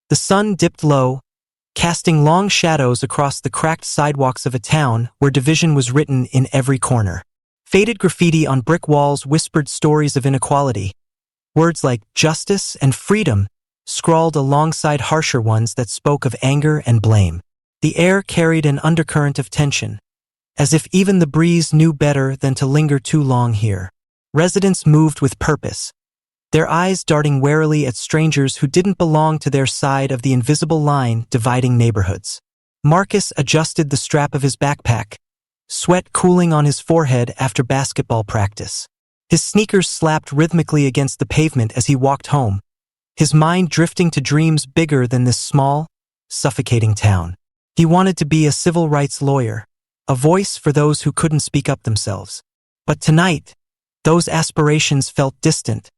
The sun dipped low, casting long shadows across the cracked sidewalks of a town where division was written in every corner. Faded graffiti on brick walls whispered stories of inequality. Words like justice and freedom scrawled alongside harsher ones that spoke of anger and blame. The air carried an undercurrent of tension, as if even the breeze knew better than to linger too long here. Residents moved with purpose, their eyes darting warily at strangers who didn't belong to their side of the invisible line dividing neighborhoods. Marcus adjusted the strap of his backpack, sweat cooling on his forehead after basketball practice. His sneakers slapped rhythmically against the pavement as he walked home, his mind drifting to dreams bigger than this small, suffocating town. He wanted to be a civil rights lawyer, a voice for those who couldn't speak up themselves. But tonight, those aspirations felt distant,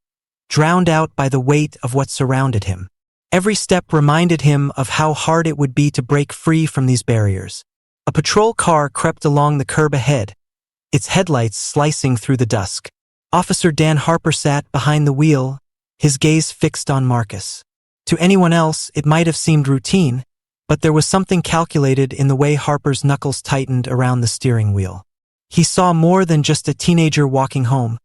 drowned out by the weight of what surrounded him. Every step reminded him of how hard it would be to break free from these barriers. A patrol car crept along the curb ahead, its headlights slicing through the dusk. Officer Dan Harper sat behind the wheel, his gaze fixed on Marcus. To anyone else, it might have seemed routine, but there was something calculated in the way Harper's knuckles tightened around the steering wheel. He saw more than just a teenager walking home.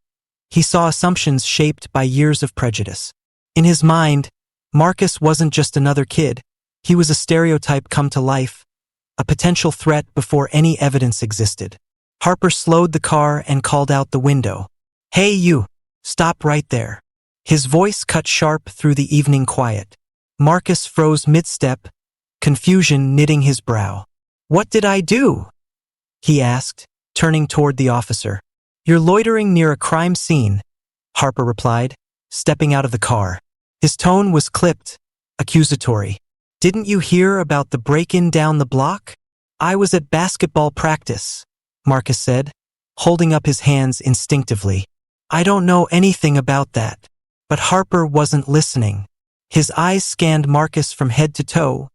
He saw assumptions shaped by years of prejudice. In his mind, Marcus wasn't just another kid. He was a stereotype come to life, a potential threat before any evidence existed. Harper slowed the car and called out the window. "Hey you, stop right there." His voice cut sharp through the evening quiet. Marcus froze mid-step, confusion knitting his brow. "What did I do?" he asked, turning toward the officer. "You're loitering near a crime scene," Harper replied, stepping out of the car. His tone was clipped, accusatory. "Didn't you hear about the break-in down the block?" "I was at basketball practice," Marcus said, holding up his hands instinctively. "I don't know anything about that." But Harper wasn't listening. His eyes scanned Marcus from head to toe,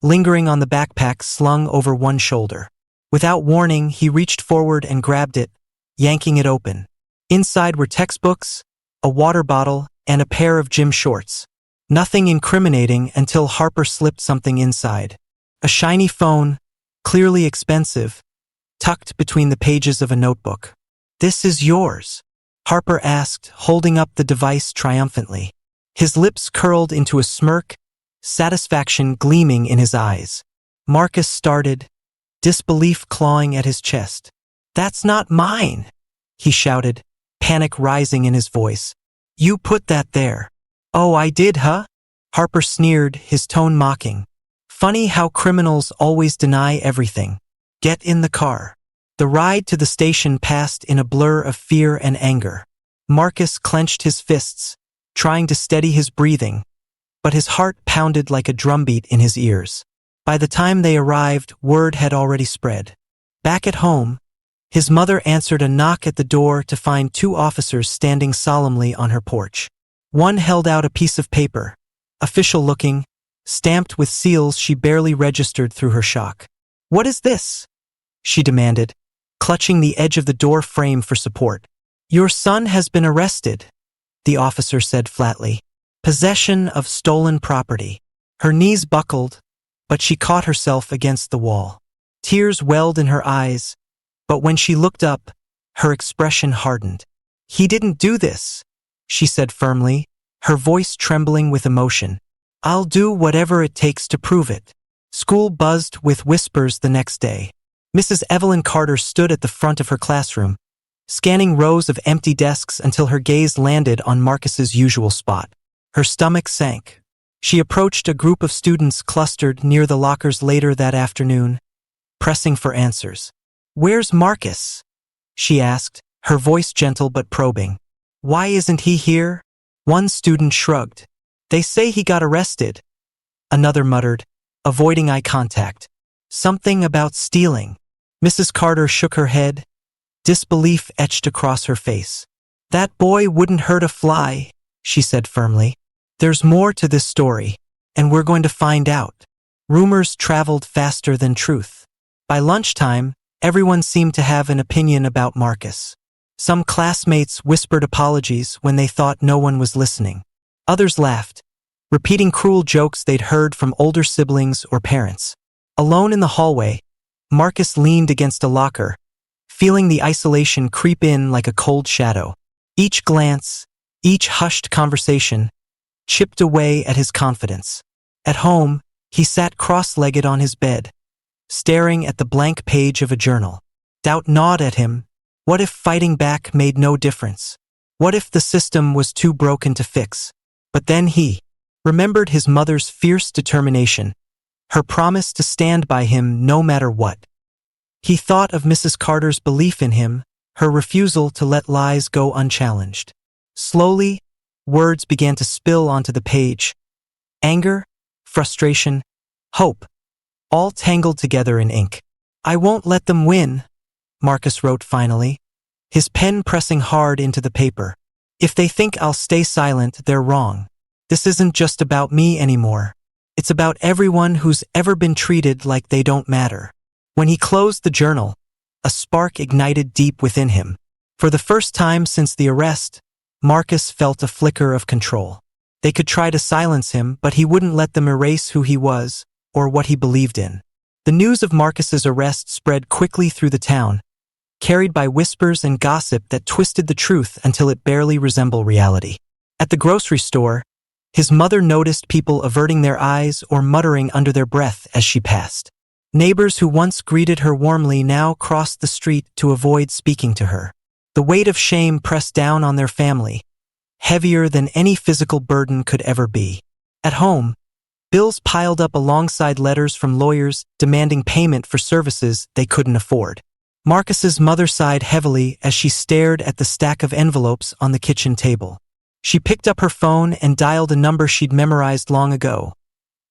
lingering on the backpack slung over one shoulder. Without warning, he reached forward and grabbed it, yanking it open. Inside were textbooks, a water bottle, and a pair of gym shorts. Nothing incriminating until Harper slipped something inside. A shiny phone, clearly expensive, tucked between the pages of a notebook. "This is yours?" Harper asked, holding up the device triumphantly. His lips curled into a smirk, satisfaction gleaming in his eyes. Marcus started, disbelief clawing at his chest. "That's not mine," he shouted, panic rising in his voice. "You put that there." "Oh, I did, huh?" Harper sneered, his tone mocking. "Funny how criminals always deny everything. Get in the car." The ride to the station passed in a blur of fear and anger. Marcus clenched his fists, trying to steady his breathing, but his heart pounded like a drumbeat in his ears. By the time they arrived, word had already spread. Back at home, his mother answered a knock at the door to find two officers standing solemnly on her porch. One held out a piece of paper, official-looking, stamped with seals she barely registered through her shock. "What is this?" she demanded, clutching the edge of the door frame for support. "Your son has been arrested," the officer said flatly. "Possession of stolen property." Her knees buckled, but she caught herself against the wall. Tears welled in her eyes, but when she looked up, her expression hardened. "He didn't do this," she said firmly, her voice trembling with emotion. "I'll do whatever it takes to prove it." School buzzed with whispers the next day. Mrs. Evelyn Carter stood at the front of her classroom, scanning rows of empty desks until her gaze landed on Marcus's usual spot. Her stomach sank. She approached a group of students clustered near the lockers later that afternoon, pressing for answers. "Where's Marcus?" she asked, her voice gentle but probing. "Why isn't he here?" One student shrugged. "They say he got arrested." Another muttered, avoiding eye contact. "Something about stealing." Mrs. Carter shook her head, disbelief etched across her face. "That boy wouldn't hurt a fly," she said firmly. "There's more to this story, and we're going to find out." Rumors traveled faster than truth. By lunchtime, everyone seemed to have an opinion about Marcus. Some classmates whispered apologies when they thought no one was listening. Others laughed, repeating cruel jokes they'd heard from older siblings or parents. Alone in the hallway, Marcus leaned against a locker, feeling the isolation creep in like a cold shadow. Each glance, each hushed conversation, chipped away at his confidence. At home, he sat cross-legged on his bed, staring at the blank page of a journal. Doubt gnawed at him. What if fighting back made no difference? What if the system was too broken to fix? But then he remembered his mother's fierce determination, her promise to stand by him no matter what. He thought of Mrs. Carter's belief in him, her refusal to let lies go unchallenged. Slowly, words began to spill onto the page. Anger, frustration, hope, all tangled together in ink. "I won't let them win," Marcus wrote finally, his pen pressing hard into the paper. "If they think I'll stay silent, they're wrong. This isn't just about me anymore. It's about everyone who's ever been treated like they don't matter." When he closed the journal, a spark ignited deep within him. For the first time since the arrest, Marcus felt a flicker of control. They could try to silence him, but he wouldn't let them erase who he was or what he believed in. The news of Marcus's arrest spread quickly through the town, carried by whispers and gossip that twisted the truth until it barely resembled reality. At the grocery store, his mother noticed people averting their eyes or muttering under their breath as she passed. Neighbors who once greeted her warmly now crossed the street to avoid speaking to her. The weight of shame pressed down on their family, heavier than any physical burden could ever be. At home, bills piled up alongside letters from lawyers demanding payment for services they couldn't afford. Marcus's mother sighed heavily as she stared at the stack of envelopes on the kitchen table. She picked up her phone and dialed a number she'd memorized long ago,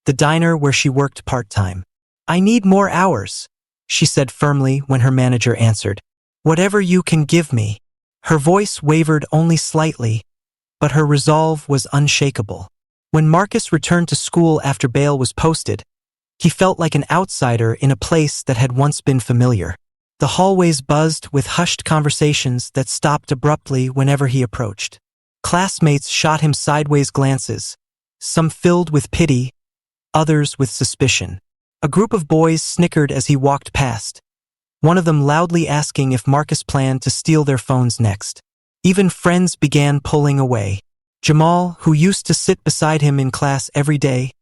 the diner where she worked part-time. "I need more hours," she said firmly when her manager answered. "Whatever you can give me." Her voice wavered only slightly, but her resolve was unshakable. When Marcus returned to school after bail was posted, he felt like an outsider in a place that had once been familiar. The hallways buzzed with hushed conversations that stopped abruptly whenever he approached. Classmates shot him sideways glances, some filled with pity, others with suspicion. A group of boys snickered as he walked past, one of them loudly asking if Marcus planned to steal their phones next. Even friends began pulling away. Jamal, who used to sit beside him in class every day,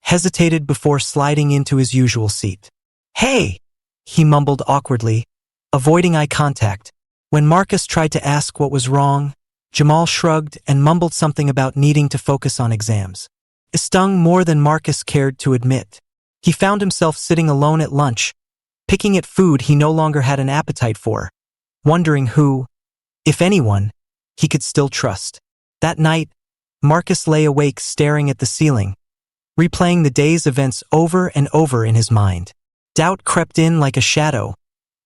hesitated before sliding into his usual seat. "Hey!" he mumbled awkwardly, avoiding eye contact. When Marcus tried to ask what was wrong, Jamal shrugged and mumbled something about needing to focus on exams. It stung more than Marcus cared to admit. He found himself sitting alone at lunch, picking at food he no longer had an appetite for, wondering who, if anyone, he could still trust. That night, Marcus lay awake staring at the ceiling, replaying the day's events over and over in his mind. Doubt crept in like a shadow,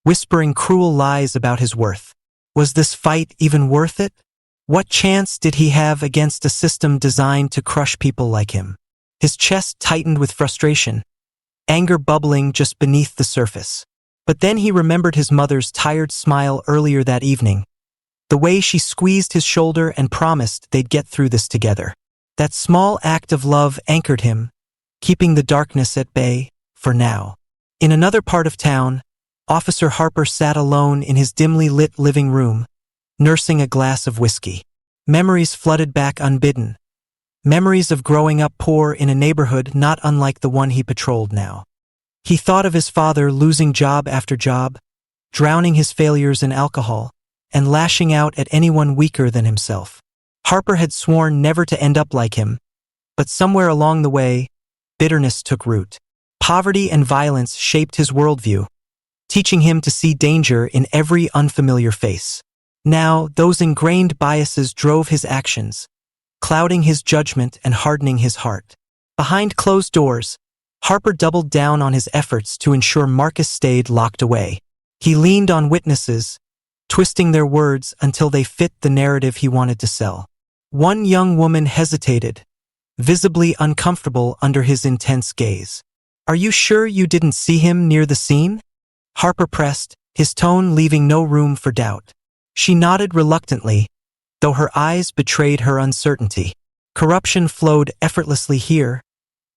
whispering cruel lies about his worth. Was this fight even worth it? What chance did he have against a system designed to crush people like him? His chest tightened with frustration, anger bubbling just beneath the surface. But then he remembered his mother's tired smile earlier that evening, the way she squeezed his shoulder and promised they'd get through this together. That small act of love anchored him, keeping the darkness at bay, for now. In another part of town, Officer Harper sat alone in his dimly lit living room, nursing a glass of whiskey. Memories flooded back unbidden. Memories of growing up poor in a neighborhood not unlike the one he patrolled now. He thought of his father losing job after job, drowning his failures in alcohol, and lashing out at anyone weaker than himself. Harper had sworn never to end up like him, but somewhere along the way, bitterness took root. Poverty and violence shaped his worldview, teaching him to see danger in every unfamiliar face. Now, those ingrained biases drove his actions, clouding his judgment and hardening his heart. Behind closed doors, Harper doubled down on his efforts to ensure Marcus stayed locked away. He leaned on witnesses, twisting their words until they fit the narrative he wanted to sell. One young woman hesitated, visibly uncomfortable under his intense gaze. "Are you sure you didn't see him near the scene?" Harper pressed, his tone leaving no room for doubt. She nodded reluctantly, though her eyes betrayed her uncertainty. Corruption flowed effortlessly here,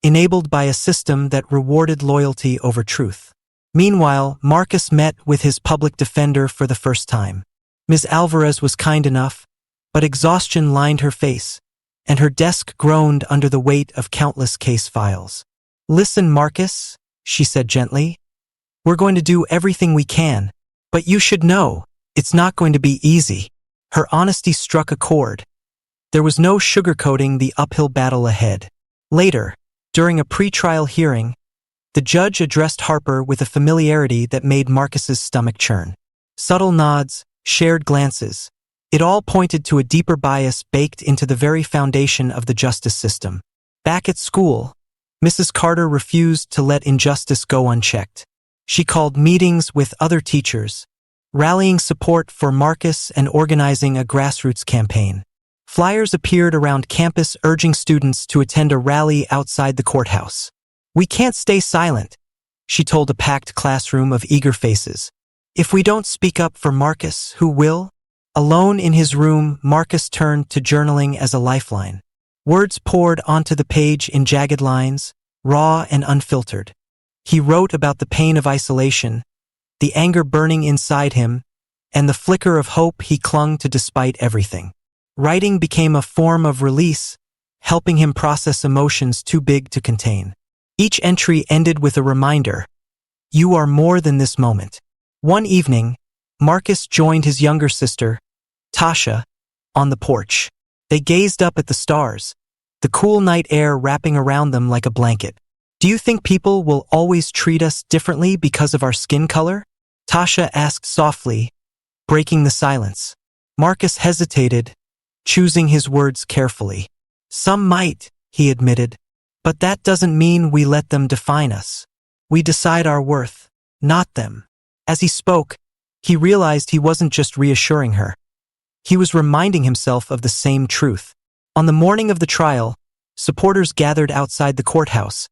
enabled by a system that rewarded loyalty over truth. Meanwhile, Marcus met with his public defender for the first time. Ms. Alvarez was kind enough, but exhaustion lined her face, and her desk groaned under the weight of countless case files. "Listen, Marcus," she said gently. "We're going to do everything we can, but you should know, it's not going to be easy." Her honesty struck a chord. There was no sugarcoating the uphill battle ahead. Later, during a pre-trial hearing, the judge addressed Harper with a familiarity that made Marcus's stomach churn. Subtle nods, shared glances. It all pointed to a deeper bias baked into the very foundation of the justice system. Back at school, Mrs. Carter refused to let injustice go unchecked. She called meetings with other teachers, rallying support for Marcus and organizing a grassroots campaign. Flyers appeared around campus urging students to attend a rally outside the courthouse. "We can't stay silent," she told a packed classroom of eager faces. "If we don't speak up for Marcus, who will?" Alone in his room, Marcus turned to journaling as a lifeline. Words poured onto the page in jagged lines, raw and unfiltered. He wrote about the pain of isolation, the anger burning inside him, and the flicker of hope he clung to despite everything. Writing became a form of release, helping him process emotions too big to contain. Each entry ended with a reminder, "You are more than this moment." One evening, Marcus joined his younger sister, Tasha, on the porch. They gazed up at the stars, the cool night air wrapping around them like a blanket. "Do you think people will always treat us differently because of our skin color?" Tasha asked softly, breaking the silence. Marcus hesitated, choosing his words carefully. "Some might," he admitted, "but that doesn't mean we let them define us. We decide our worth, not them." As he spoke, he realized he wasn't just reassuring her. He was reminding himself of the same truth. On the morning of the trial, supporters gathered outside the courthouse,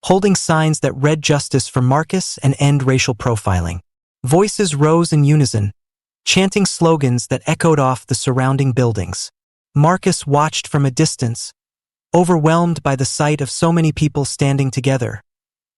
holding signs that read justice for Marcus and end racial profiling. Voices rose in unison, chanting slogans that echoed off the surrounding buildings. Marcus watched from a distance, overwhelmed by the sight of so many people standing together.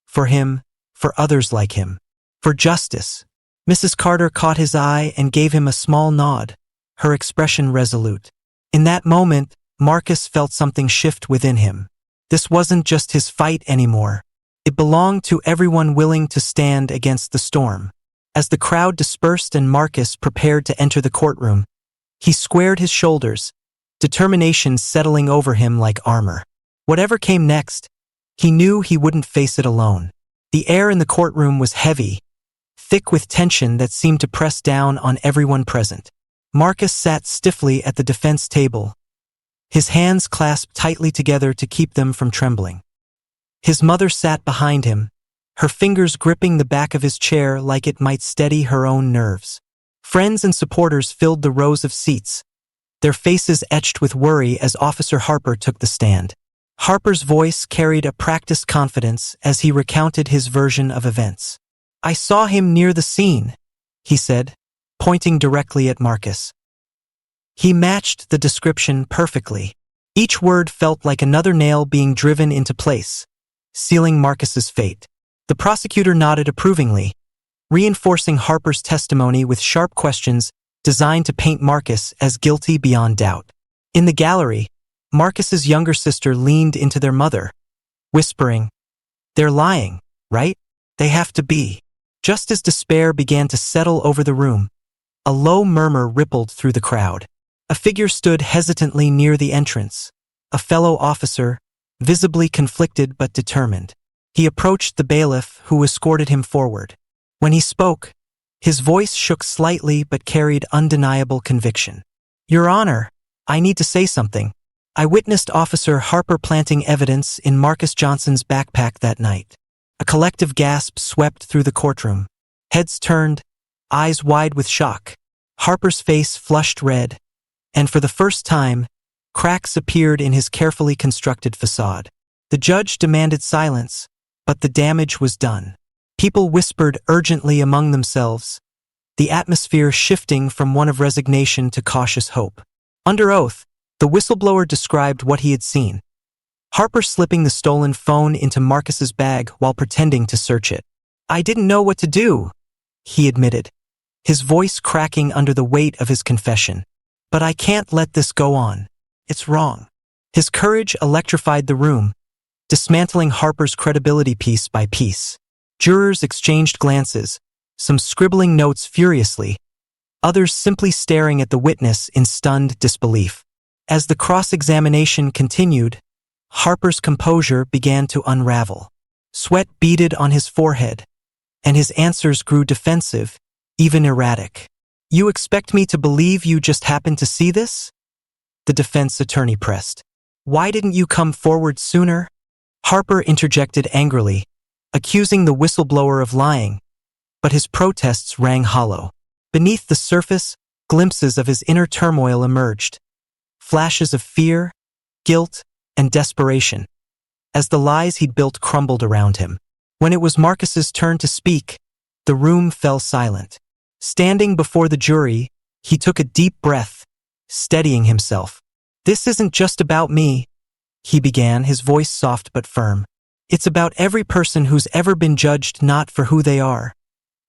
For him, for others like him, for justice. Mrs. Carter caught his eye and gave him a small nod, her expression resolute. In that moment, Marcus felt something shift within him. This wasn't just his fight anymore. It belonged to everyone willing to stand against the storm. As the crowd dispersed and Marcus prepared to enter the courtroom, he squared his shoulders, determination settling over him like armor. Whatever came next, he knew he wouldn't face it alone. The air in the courtroom was heavy, thick with tension that seemed to press down on everyone present. Marcus sat stiffly at the defense table, his hands clasped tightly together to keep them from trembling. His mother sat behind him, her fingers gripping the back of his chair like it might steady her own nerves. Friends and supporters filled the rows of seats, their faces etched with worry as Officer Harper took the stand. Harper's voice carried a practiced confidence as he recounted his version of events. "I saw him near the scene," he said, pointing directly at Marcus. He matched the description perfectly. Each word felt like another nail being driven into place, sealing Marcus's fate. The prosecutor nodded approvingly, reinforcing Harper's testimony with sharp questions designed to paint Marcus as guilty beyond doubt. In the gallery, Marcus's younger sister leaned into their mother, whispering, "They're lying, right? They have to be." Just as despair began to settle over the room, a low murmur rippled through the crowd. A figure stood hesitantly near the entrance, a fellow officer, visibly conflicted but determined. He approached the bailiff, who escorted him forward. When he spoke, his voice shook slightly but carried undeniable conviction. "Your Honor, I need to say something. I witnessed Officer Harper planting evidence in Marcus Johnson's backpack that night." A collective gasp swept through the courtroom. Heads turned, eyes wide with shock. Harper's face flushed red, and for the first time, cracks appeared in his carefully constructed facade. The judge demanded silence, but the damage was done. People whispered urgently among themselves, the atmosphere shifting from one of resignation to cautious hope. Under oath, The whistleblower described what he had seen. Harper slipping the stolen phone into Marcus's bag while pretending to search it. "I didn't know what to do," he admitted, his voice cracking under the weight of his confession. "But I can't let this go on. It's wrong." His courage electrified the room, dismantling Harper's credibility piece by piece. Jurors exchanged glances, some scribbling notes furiously, others simply staring at the witness in stunned disbelief. As the cross-examination continued, Harper's composure began to unravel. Sweat beaded on his forehead, and his answers grew defensive, even erratic. "You expect me to believe you just happened to see this?" the defense attorney pressed. "Why didn't you come forward sooner?" Harper interjected angrily, accusing the whistleblower of lying, but his protests rang hollow. Beneath the surface, glimpses of his inner turmoil emerged. Flashes of fear, guilt, and desperation, as the lies he'd built crumbled around him. When it was Marcus's turn to speak, the room fell silent. Standing before the jury, he took a deep breath, steadying himself. "This isn't just about me," he began, his voice soft but firm. "It's about every person who's ever been judged not for who they are,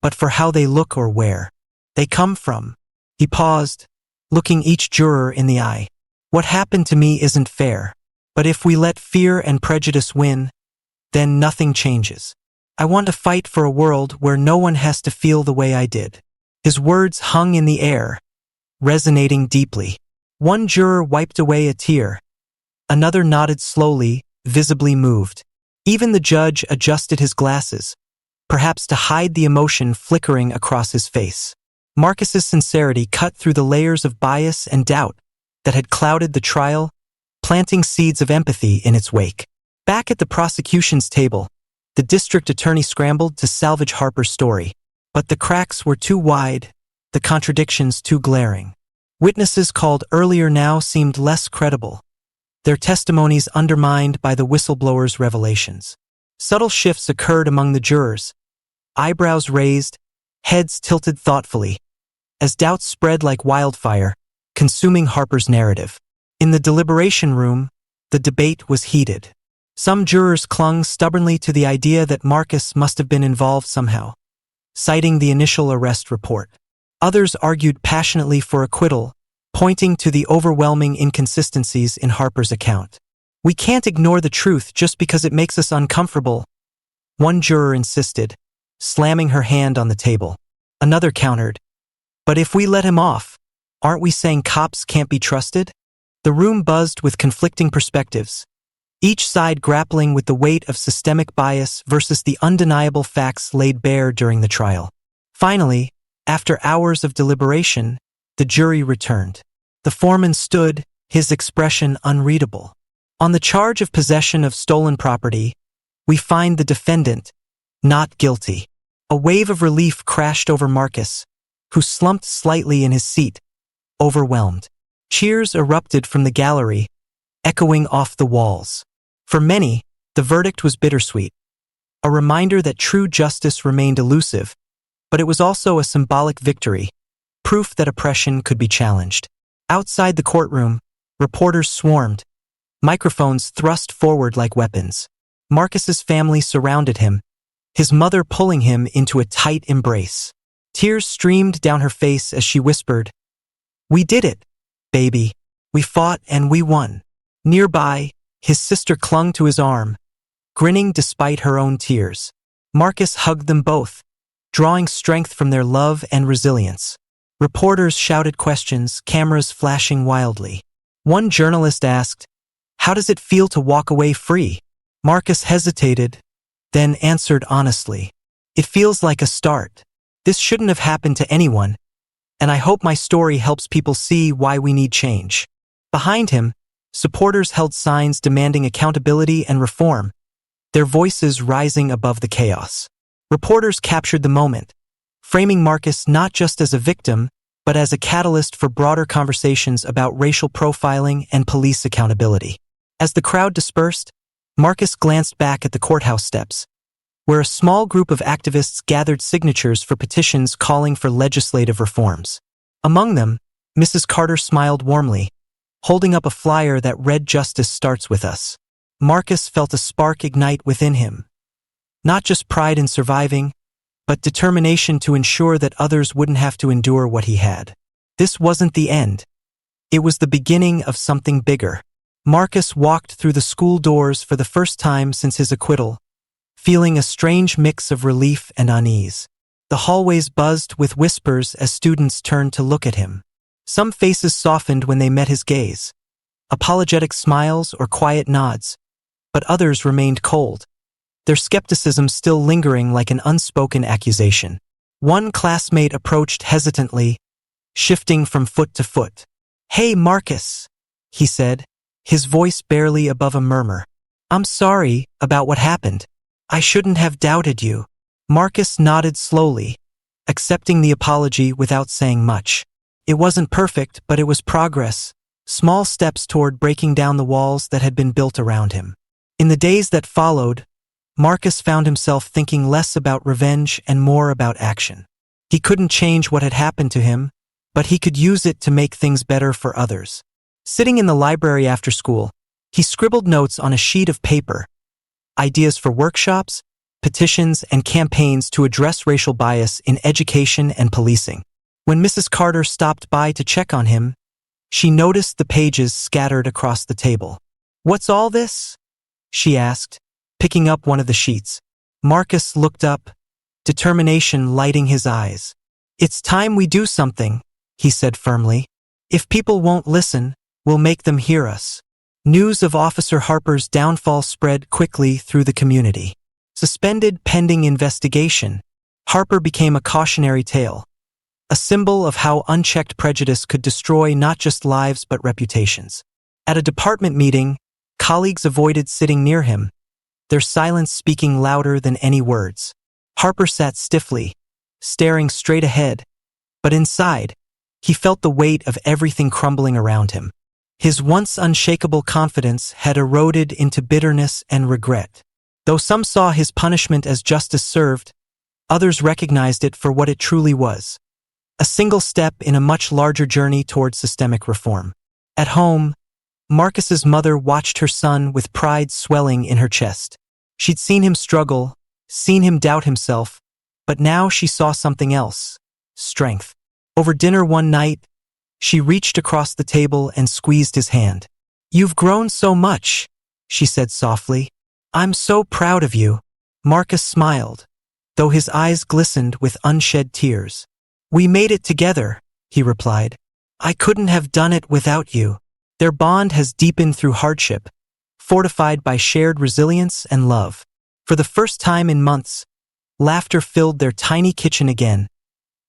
but for how they look or where they come from." He paused, looking each juror in the eye. "What happened to me isn't fair, but if we let fear and prejudice win, then nothing changes. I want to fight for a world where no one has to feel the way I did." His words hung in the air, resonating deeply. One juror wiped away a tear. Another nodded slowly, visibly moved. Even the judge adjusted his glasses, perhaps to hide the emotion flickering across his face. Marcus's sincerity cut through the layers of bias and doubt that had clouded the trial, planting seeds of empathy in its wake. Back at the prosecution's table, the district attorney scrambled to salvage Harper's story. But the cracks were too wide, the contradictions too glaring. Witnesses called earlier now seemed less credible, their testimonies undermined by the whistleblower's revelations. Subtle shifts occurred among the jurors, eyebrows raised, heads tilted thoughtfully, as doubts spread like wildfire, consuming Harper's narrative. In the deliberation room, the debate was heated. Some jurors clung stubbornly to the idea that Marcus must have been involved somehow, citing the initial arrest report. Others argued passionately for acquittal, pointing to the overwhelming inconsistencies in Harper's account. "We can't ignore the truth just because it makes us uncomfortable," one juror insisted, slamming her hand on the table. Another countered, "But if we let him off, aren't we saying cops can't be trusted?" The room buzzed with conflicting perspectives, each side grappling with the weight of systemic bias versus the undeniable facts laid bare during the trial. Finally, after hours of deliberation, the jury returned. The foreman stood, his expression unreadable. "On the charge of possession of stolen property, we find the defendant not guilty." A wave of relief crashed over Marcus, who slumped slightly in his seat, overwhelmed. Cheers erupted from the gallery, echoing off the walls. For many, the verdict was bittersweet, a reminder that true justice remained elusive, but it was also a symbolic victory, proof that oppression could be challenged. Outside the courtroom, reporters swarmed, microphones thrust forward like weapons. Marcus's family surrounded him, his mother pulling him into a tight embrace. Tears streamed down her face as she whispered, "We did it, baby. We fought and we won." Nearby, his sister clung to his arm, grinning despite her own tears. Marcus hugged them both, drawing strength from their love and resilience. Reporters shouted questions, cameras flashing wildly. One journalist asked, "How does it feel to walk away free?" Marcus hesitated, then answered honestly, "It feels like a start. This shouldn't have happened to anyone, and I hope my story helps people see why we need change." Behind him, supporters held signs demanding accountability and reform, their voices rising above the chaos. Reporters captured the moment, framing Marcus not just as a victim, but as a catalyst for broader conversations about racial profiling and police accountability. As the crowd dispersed, Marcus glanced back at the courthouse steps, where a small group of activists gathered signatures for petitions calling for legislative reforms. Among them, Mrs. Carter smiled warmly, holding up a flyer that read "Justice starts with us." Marcus felt a spark ignite within him. Not just pride in surviving, but determination to ensure that others wouldn't have to endure what he had. This wasn't the end. It was the beginning of something bigger. Marcus walked through the school doors for the first time since his acquittal, feeling a strange mix of relief and unease. The hallways buzzed with whispers as students turned to look at him. Some faces softened when they met his gaze, apologetic smiles or quiet nods, but others remained cold, their skepticism still lingering like an unspoken accusation. One classmate approached hesitantly, shifting from foot to foot. "Hey, Marcus," he said, his voice barely above a murmur. "I'm sorry about what happened. I shouldn't have doubted you." Marcus nodded slowly, accepting the apology without saying much. It wasn't perfect, but it was progress, small steps toward breaking down the walls that had been built around him. In the days that followed, Marcus found himself thinking less about revenge and more about action. He couldn't change what had happened to him, but he could use it to make things better for others. Sitting in the library after school, he scribbled notes on a sheet of paper, ideas for workshops, petitions, and campaigns to address racial bias in education and policing. When Mrs. Carter stopped by to check on him, she noticed the pages scattered across the table. "What's all this?" she asked, picking up one of the sheets. Marcus looked up, determination lighting his eyes. "It's time we do something," he said firmly. "If people won't listen, we'll make them hear us." News of Officer Harper's downfall spread quickly through the community. Suspended pending investigation, Harper became a cautionary tale, a symbol of how unchecked prejudice could destroy not just lives but reputations. At a department meeting, colleagues avoided sitting near him, their silence speaking louder than any words. Harper sat stiffly, staring straight ahead, but inside, he felt the weight of everything crumbling around him. His once unshakable confidence had eroded into bitterness and regret. Though some saw his punishment as justice served, others recognized it for what it truly was: a single step in a much larger journey toward systemic reform. At home, Marcus's mother watched her son with pride swelling in her chest. She'd seen him struggle, seen him doubt himself, but now she saw something else: strength. Over dinner one night, she reached across the table and squeezed his hand. "You've grown so much," she said softly. "I'm so proud of you." Marcus smiled, though his eyes glistened with unshed tears. "We made it together," he replied. "I couldn't have done it without you." Their bond has deepened through hardship, fortified by shared resilience and love. For the first time in months, laughter filled their tiny kitchen again,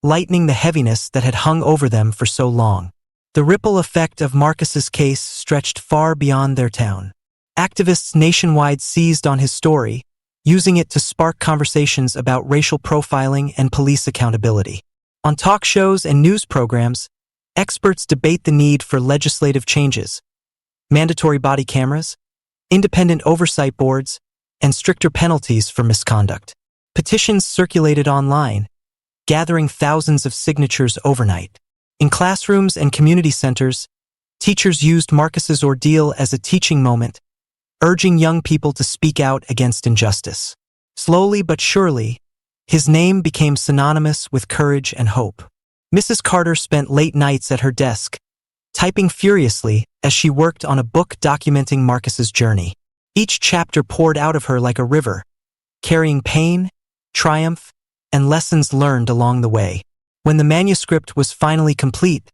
lightening the heaviness that had hung over them for so long. The ripple effect of Marcus's case stretched far beyond their town. Activists nationwide seized on his story, using it to spark conversations about racial profiling and police accountability. On talk shows and news programs, experts debate the need for legislative changes, mandatory body cameras, independent oversight boards, and stricter penalties for misconduct. Petitions circulated online, gathering thousands of signatures overnight. In classrooms and community centers, teachers used Marcus's ordeal as a teaching moment, urging young people to speak out against injustice. Slowly but surely, his name became synonymous with courage and hope. Mrs. Carter spent late nights at her desk, typing furiously as she worked on a book documenting Marcus's journey. Each chapter poured out of her like a river, carrying pain, triumph, and lessons learned along the way. When the manuscript was finally complete,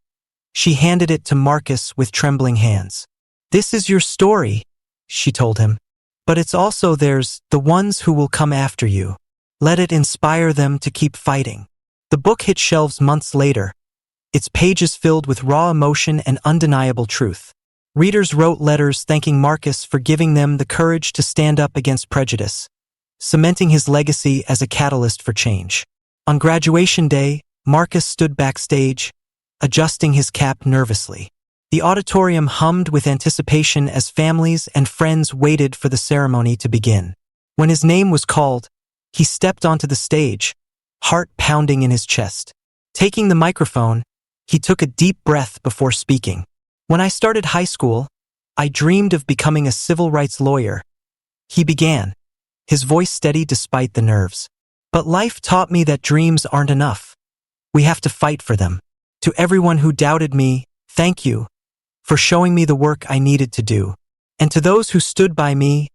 she handed it to Marcus with trembling hands. "This is your story," she told him. "But it's also theirs, the ones who will come after you. Let it inspire them to keep fighting." The book hit shelves months later, its pages filled with raw emotion and undeniable truth. Readers wrote letters thanking Marcus for giving them the courage to stand up against prejudice, cementing his legacy as a catalyst for change. On graduation day, Marcus stood backstage, adjusting his cap nervously. The auditorium hummed with anticipation as families and friends waited for the ceremony to begin. When his name was called, he stepped onto the stage, heart pounding in his chest. Taking the microphone, he took a deep breath before speaking. When I started high school, I dreamed of becoming a civil rights lawyer. He began, his voice steady despite the nerves. But life taught me that dreams aren't enough. We have to fight for them. To everyone who doubted me, thank you for showing me the work I needed to do. And to those who stood by me,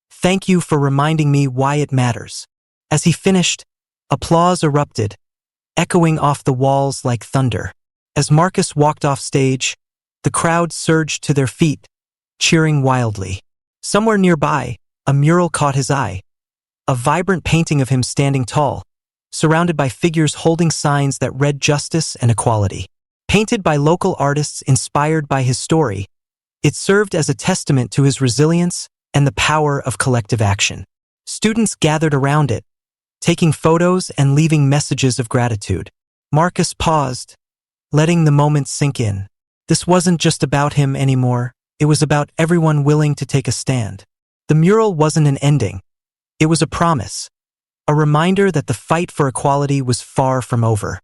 thank you for reminding me why it matters. As he finished, applause erupted, echoing off the walls like thunder. As Marcus walked off stage, the crowd surged to their feet, cheering wildly. Somewhere nearby, a mural caught his eye. A vibrant painting of him standing tall, surrounded by figures holding signs that read justice and equality. Painted by local artists inspired by his story, it served as a testament to his resilience and the power of collective action. Students gathered around it, taking photos and leaving messages of gratitude. Marcus paused, letting the moment sink in. This wasn't just about him anymore, it was about everyone willing to take a stand. The mural wasn't an ending. It was a promise, a reminder that the fight for equality was far from over.